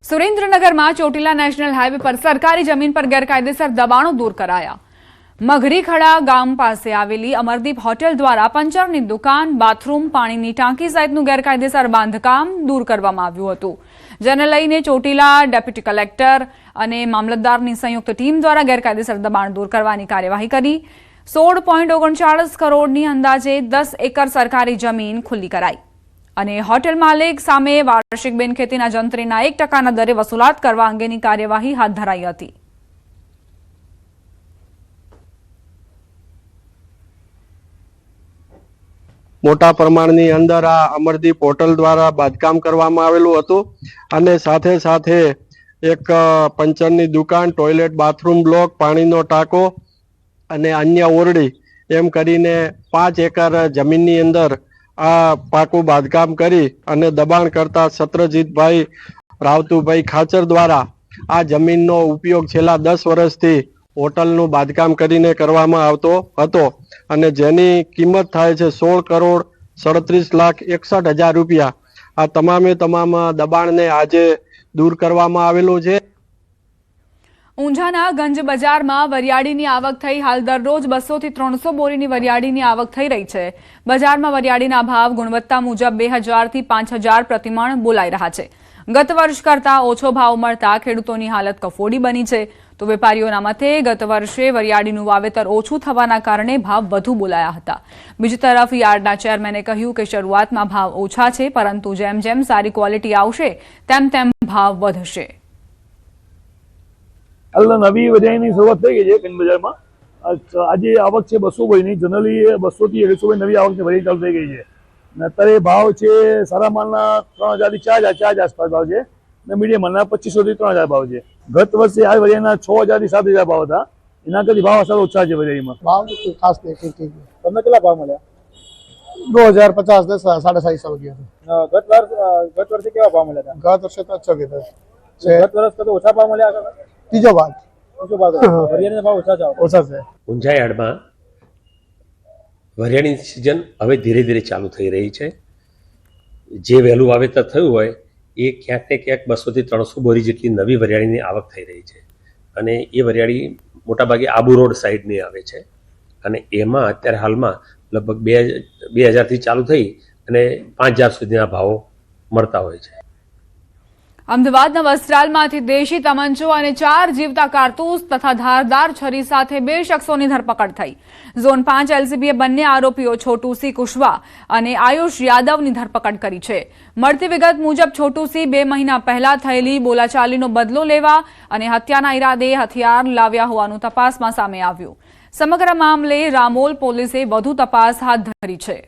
સુરેન્દ્રનગરમાં Chotila national highway પર સરકારી જમીન પર ગેરકાયદેસર દબાણો દૂર કરાયા। મઘરીખડા ગામ પાસે આવેલી અમરદીપ હોટેલ દ્વારા પંચરની દુકાન, બાથરૂમ, પાણીની ટાંકી સહિતનું ગેરકાયદેસર બાંધકામ દૂર કરવામાં આવ્યું હતું, જેને લઈને ચોટીલા ડેપ્યુટી કલેક્ટર અને મામલતદારની સંયુક્ત ટીમ દ્વારા ગેરકાયદેસર દબાણ દૂર કરવાની કાર્યવાહી કરી 16.39 કરોડની અંદાજે 10 એકર સરકારી જમીન ખુલ્લી કરાઈ અને હોટેલ માલિક સામે વાર્ષિક બિનખેતીના જંત્રીના 1% દરે વસૂલાત કરવા અંગેની કાર્યવાહી હાથ ધરાઈ હતી। મોટા પ્રમાણની અંદર આ અમરદીપ હોટલ દ્વારા બાંધકામ કરવામાં આવેલું હતું અને સાથે સાથે એક પંચરની દુકાન, ટોયલેટ, બાથરૂમ બ્લોક, પાણીનો ટાંકો અને અન્ય ઓરડી એમ કરીને 5 એકર જમીનની અંદર આ પાકું બાંધકામ કરી અને દબાણ કરતા સત્રજીતભાઈ રાવતુભાઈ ખાચર દ્વારા આ જમીનનો ઉપયોગ છેલ્લા 10 વર્ષથી હોટલનું બાંધકામ કરીને કરવામાં આવતો હતો અને જેની કિંમત થાય છે 16,37,61,000 રૂપિયા। આ તમામે તમામ દબાણને આજે દૂર કરવામાં આવેલું છે। ઊંઝાના ગંજ બજારમાં વરિયાળીની આવક થઈ હાલ દરરોજ 200 થી 300 બોરીની વરિયાળીની આવક થઈ રહી છે। બજારમાં વરિયાળીના ભાવ ગુણવત્તા મુજબ 2000 થી 5000 પ્રતિમણ બોલાઈ રહ્યા છે। ગત વર્ષ કરતા ઓછો ભાવ મળતા ખેડૂતોની હાલત કફોડી બની છે, તો વેપારીઓના મતે ગત વર્ષે વરિયાળીનું વાવેતર ઓછું થવાના કારણે ભાવ વધુ બોલાયા હતા। બીજી તરફ યાર્ડના ચેરમેને કહ્યું કે શરૂઆતમાં ભાવ ઓછા છે, પરંતુ જેમ જેમ સારી ક્વોલિટી આવશે તેમ તેમ ભાવ વધશે। હાલ નવી વરિયાળીની શરૂઆત થઈ ગઈ છે ગંજ બજારમાં। આજે આવક છે 200 બોરીની, જનરલી 200 થી 150 બોરી નવી આવકની વરિયાળી ચાલુ થઈ ગઈ છે અને અત્યારે ભાવ છે સારા માલના 3000 થી 4000 આસપાસ ભાવ છે અને મીડિયમ માલના 2500 થી 3000 ભાવ છે। ગત વર્ષે આ વરિયાળીના 6000 થી 7000 ભાવ હતા, એના કરતી ભાવ અસર ઓછા છે વરિયાળીમાં। ભાવ ખાસ નહીં, તમને કેટલા ભાવ મળ્યા? 2050 ને 450 રૂપિયા। ગત વર્ષે કેવા ભાવ મળ્યા હતા? ગત વર્ષે તો અચ્છા કીધા છે, ગત વર્ષ કરતા ઓછા ભાવ મળ્યા? ત્રીજો ભાગ વરિયાળીના ભાવ ઓછા છે। ઊંઝા યાર્ડમાં વરિયાળીની સિઝન હવે ધીરે ધીરે ચાલુ થઈ રહી છે। જે વહેલું વાવેતર થયું હોય એ ક્યાંક ને ક્યાંક 200 થી 300 બોરી જેટલી નવી વરિયાળીની આવક થઈ રહી છે અને એ વરિયાળી મોટાભાગે આબુ રોડ સાઈડની આવે છે અને એમાં અત્યારે હાલમાં લગભગ 2000 થી ચાલુ થઈ અને 5000 સુધીના ભાવો મળતા હોય છે। અમદાવાદના વસ્ત્રાલમાંથી દેશી તમંચો અને 4 જીવતા કારતૂસ તથા ધારદાર છરી સાથે 2 શખ્સોની ધરપકડ થઈ। ઝોન 5 એલસીબીએ બંને આરોપીઓ છોટુ સી કુશવા અને આયુષ યાદવની ધરપકડ કરી છે। મળતી વિગત મુજબ છોટુ સી 2 મહિના પહેલા થયેલી બોલાચાલીનો બદલો લેવા અને હત્યાના ઈરાદે હથિયાર લાવ્યા હોવાનું તપાસમાં સામે આવ્યું। સમગ્ર મામલે રામોલ પોલીસે વધુ તપાસ હાથ ધરી છે।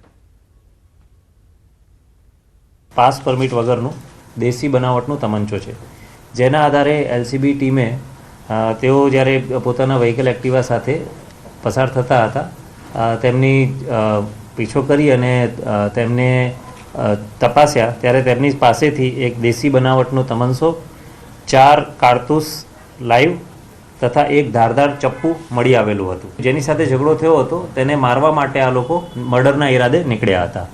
પાસ પરમિટ વગરનું દેશી બનાવટનું તમંચો છે, જેના આધારે એલસીબી ટીમે તેઓ જ્યારે પોતાના વ્હીકલ એક્ટિવા સાથે પસાર થતા હતા તેમની પીછો કરી અને તેમને તપાસ્યા ત્યારે તેમની પાસેથી એક દેશી બનાવટનો તમંચો, 4 કારતૂસ લાઈવ તથા એક ધારદાર ચપ્પુ મળી આવેલું હતું, જેની સાથે ઝઘડો થયો હતો। તેને મારવા માટે આ લોકો મર્ડરના ઈરાદે નીકળ્યા હતા।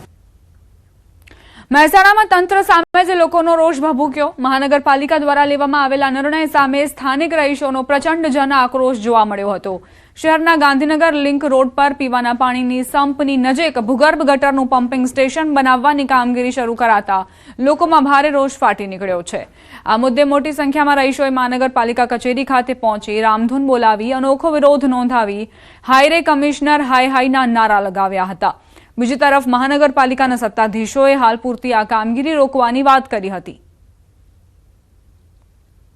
મહેસાણામાં તંત્ર સામે જ લોકોનો રોષ ભભૂક્યો। મહાનગરપાલિકા દ્વારા લેવામાં આવેલા નિર્ણય સામે સ્થાનિક રહીશોનો પ્રચંડ જન આક્રોશ જોવા મળ્યો હતો। શહેરના ગાંધીનગર લિંક રોડ પર પીવાના પાણીની સંપની નજીક ભૂગર્ભ ગટરનું પમ્પિંગ સ્ટેશન બનાવવાની કામગીરી શરૂ કરાતા લોકોમાં ભારે રોષ ફાટી નીકળ્યો છે। આ મુદ્દે મોટી સંખ્યામાં રહીશોએ મહાનગરપાલિકા કચેરી ખાતે પહોંચી રામધૂન બોલાવી અનોખો વિરોધ નોંધાવી હાઈરે કમિશનર હાય હાયના નારા લગાવ્યા હતા। બીજી તરફ મહાનગરપાલિકાના સત્તાધીશોએ હાલ પૂરતી આ કામગીરી રોકવાની વાત કરી હતી।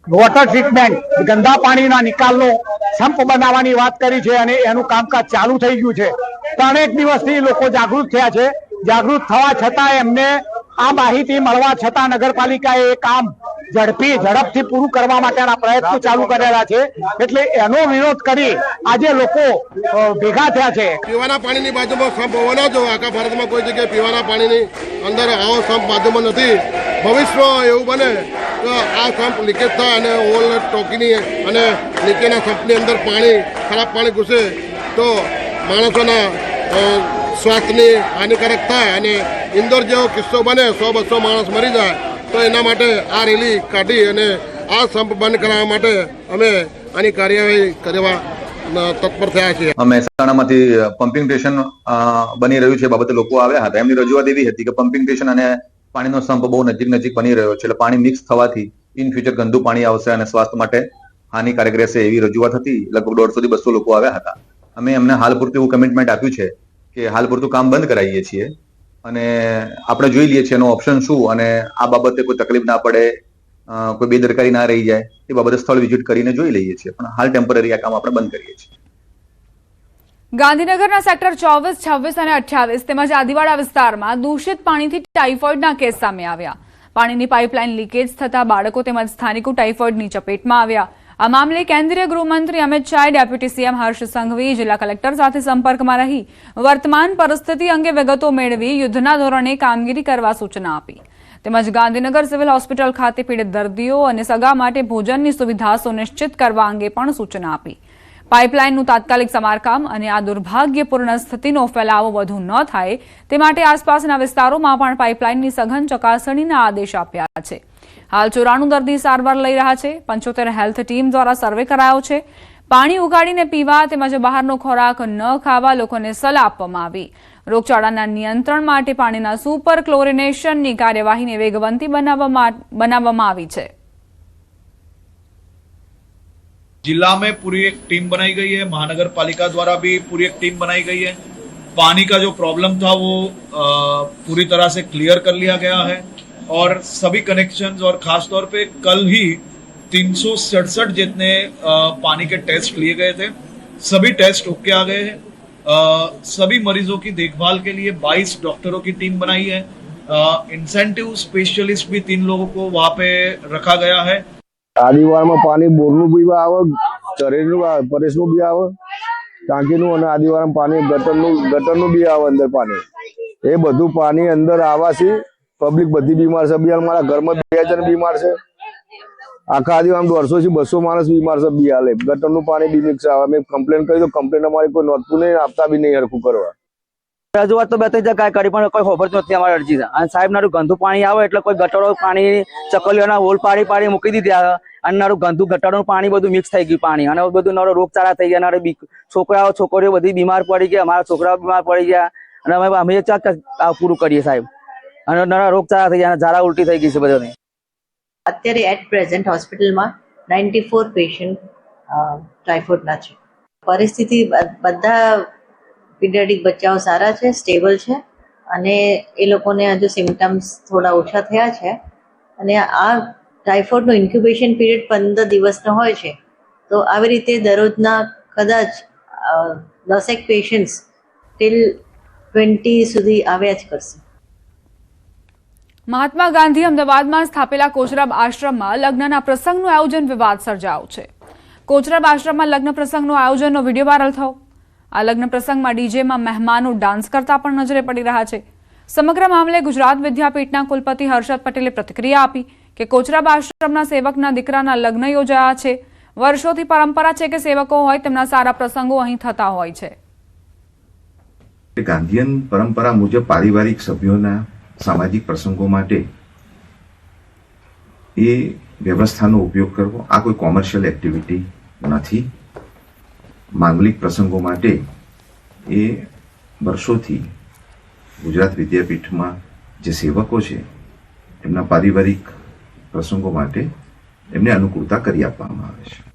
વોટર ટ્રીટમેન્ટ ગંદા પાણીના નિકાલનો સંપ બનાવવાની વાત કરી છે અને એનું કામકાજ ચાલુ થઈ ગયું છે। 3 દિવસથી લોકો જાગૃત થયા છે। જાગૃત થવા છતાં એમને આ માહિતી મળવા છતાં નગરપાલિકાએ એ કામ ઝડપથી પૂરું કરવા માટેના પ્રયત્નો ચાલુ કરેલા છે, એટલે એનો વિરોધ કરી આજે લોકો ભેગા થયા છે। પીવાના પાણીની બાજુમાં સંપ હોવાના જો આખા ભારતમાં કોઈ જગ્યાએ પીવાના પાણીની અંદર આવો સંપ બાજુમાં નથી। ભવિષ્યમાં એવું બને તો આ સંપ લીકેજ થાય અને ઓવરલોડ ટાંકીની અને નીચેના સંપની અંદર પાણી ખરાબ પાણી ઘૂસે તો માણસોના સ્વાસ્થ્યની હાનિકારક થાય અને ઇન્દોર જેવો કિસ્સો બને, 100-200 માણસ મરી જાય। તો એના માટે આ રેલી કાઢી અને આ સંપ બંધ કરાવવા માટે અમે આની કાર્યવાહી કરવા તત્પર થયા છીએ. મહેસાણામાંથી પમ્પિંગ સ્ટેશન બની રહ્યું છે બાબતે લોકો આવ્યા હતા. એમની રજૂઆત એવી હતી કે પમ્પિંગ સ્ટેશન અને પાણીનો સંપ બહુ નજીક બની રહ્યો છે, એટલે પાણી મિક્સ થવાથી ઇન ફ્યુચર ગંદુ પાણી આવશે અને સ્વાસ્થ્ય માટે હાનિકારક રહેશે એવી રજૂઆત હતી. લગભગ 150 થી 200 લોકો આવ્યા હતા. અમે એમને હાલ પૂરતું એવું કમિટમેન્ટ આપ્યું છે કે હાલ પૂરતું કામ બંધ કરાવીએ છીએ અને આપણે જોઈ લઈએ છીએ એનો ઓપ્શન શું, અને આ બાબતે કોઈ તકલીફ ના પડે, કોઈ બેદરકારી ના રહી જાય એ બાબતે સ્થળ વિઝિટ કરીને જોઈ લઈએ છીએ. પણ હાલ ટેમ્પરરી આ કામ આપણે બંધ કરીએ છીએ. ગાંધીનગરના સેક્ટર 24, 26 અને 28 તેમજ આદિવાડા વિસ્તારમાં દૂષિત પાણીથી ટાઇફોઇડના કેસ સામે આવ્યા. પાણીની પાઇપલાઇન લીકેજ થતા બાળકો તેમજ સ્થાનિકો ટાઇફોઇડની ચપેટમાં આવ્યા. આ મામલે કેન્દ્રીય ગૃહમંત્રી અમિત શાહે ડેપ્યુટી સીએમ હર્ષ સંઘવી જિલ્લા કલેક્ટર સાથે સંપર્કમાં રહી વર્તમાન પરિસ્થિતિ અંગે વિગતો મેળવી યુદ્ધના ધોરણે કામગીરી કરવા સૂચના આપી. તેમજ ગાંધીનગર સિવિલ હોસ્પિટલ ખાતે પીડિત દર્દીઓ અને સગા માટે ભોજનની સુવિધા સુનિશ્ચિત કરવા અંગે પણ સૂચના આપી. પાઇપલાઇનનું તાત્કાલિક સમારકામ અને આ દુર્ભાગ્યપૂર્ણ સ્થિતિનો ફેલાવો વધુ ન થાય તે માટે આસપાસના વિસ્તારોમાં પણ પાઇપલાઇનની સઘન ચકાસણીના આદેશ આપ્યા છે. હાલ 94 દર્દી સારવાર લઈ રહ્યા છે. 75 હેલ્થ ટીમ દ્વારા સર્વે કરાયો છે. પાણી ઉગાડીને પીવા તેમજ બહારનો ખોરાક ન ખાવા લોકોને સલાહ આપવામાં આવી. રોગચાળાના નિયંત્રણ માટે પાણીના સુપર ક્લોરિનેશનની કાર્યવાહીને વેગવંતી બનાવવામાં આવી છે. जिला में पूरी एक टीम बनाई गई है, महानगर पालिका द्वारा भी पूरी एक टीम बनाई गई है. पानी का जो प्रॉब्लम था वो पूरी तरह से क्लियर कर लिया गया है और सभी कनेक्शंस और खास तौर पे कल ही 367 जितने पानी के टेस्ट लिए गए थे, सभी टेस्ट होके आ गए हैं. सभी मरीजों की देखभाल के लिए 22 डॉक्टरों की टीम बनाई है. इंसेंटिव स्पेशलिस्ट भी 3 लोगों को वहाँ पे रखा गया है. આદિવારમાં પાણી બોરનું બી આવે, ચરેનું પરેશનું બી આવે, ટાંકીનું, અને આદિવારમાં પાણી ગટરનું બી આવે અંદર પાણી. એ બધું પાણી અંદર આવવાથી પબ્લિક બધી બીમાર છે. બી મારા ઘરમાં 2 જણ બીમાર છે. આખા આદિવારમાં 150 થી 200 માણસ બીમાર છે. બી હાલે ગટરનું પાણી બી મિક્સ આવે. અમે કમ્પ્લેન કરી તો કમ્પ્લેન અમારી કોઈ નોંધતું નહીં, આપતા બી નહીં હરખું કરવા. રજૂઆત તો 2-3 જગ્યાએ કરી પણ કોઈ ખબર નથી અમારી અરજી. અને સાહેબ નારું ગંદુ પાણી આવે એટલે કોઈ ગટરો પાણી ચકલીઓના હોલ પાડી મૂકી દીધા અને નારું ગંદુ ગટરનું પાણી બધું મિક્સ થઈ ગયું પાણી, અને બધું નારો રોગચાળા થઈ ગયા. નારે છોકરીઓ બધી બીમાર પડી ગયા, અમારા છોકરાઓ બીમાર પડી ગયા, અને અમે પૂરું કરીએ સાહેબ. અને નારા રોગચાળા થઈ ગયા, ઝાડા ઉલટી થઈ ગઈ છે બધાને. અત્યારે એટ પ્રેઝન્ટ હોસ્પિટલમાં 94 પેશન્ટ ટાઇફોઇડના છે. પરિસ્થિતિ બધા પીડિયાટિક બચ્ચાઓ સારા છે, સ્ટેબલ છે, અને એ લોકોને હજુ સિમ્ટમ્સ થોડા ઓછા થયા છે. અને આ ટાઇફોઇડનો ઇન્ક્યુબેશન પીરિયડ 15 દિવસનો હોય છે. તો આવી રીતે દરરોજના કદાચ 10 પેશન્ટ્સ ટિલ 20 સુધી આવ્યા જ કરશે. મહાત્મા ગાંધી અમદાવાદમાં સ્થાપેલા કોચરબ આશ્રમમાં લગ્નના પ્રસંગનું આયોજન વિવાદ સર્જાયો છે. કોચરબ આશ્રમમાં લગ્ન પ્રસંગનું આયોજનનો વિડીયો વાયરલ થયો. આ લગ્ન પ્રસંગમાં ડીજેમાં મહેમાનો ડાન્સ કરતા પણ નજરે પડી રહ્યા છે. સમગ્ર મામલે ગુજરાત વિદ્યાપીઠના કુલપતિ હર્ષદ પટેલે પ્રતિક્રિયા આપી કે કોચરબ આશ્રમના સેવકના દીકરાના લગ્ન યોજાયા છે. વર્ષોથી પરંપરા છે કે સેવકો હોય તેમના સારા પ્રસંગો અહીં થતા હોય છે. ગાંધીયન પરંપરા મુજબ પારિવારિક સભ્યોના સામાજિક પ્રસંગો માટે એ વ્યવસ્થાનો ઉપયોગ કરવો આ કોઈ કોમર્શિયલ એક્ટિવિટી નથી. માંગલિક પ્રસંગો માટે એ વર્ષોથી ગુજરાત વિદ્યાપીઠમાં જે સેવકો છે એમના પારિવારિક પ્રસંગો માટે એમને અનુકૂળતા કરી આપવામાં આવે છે.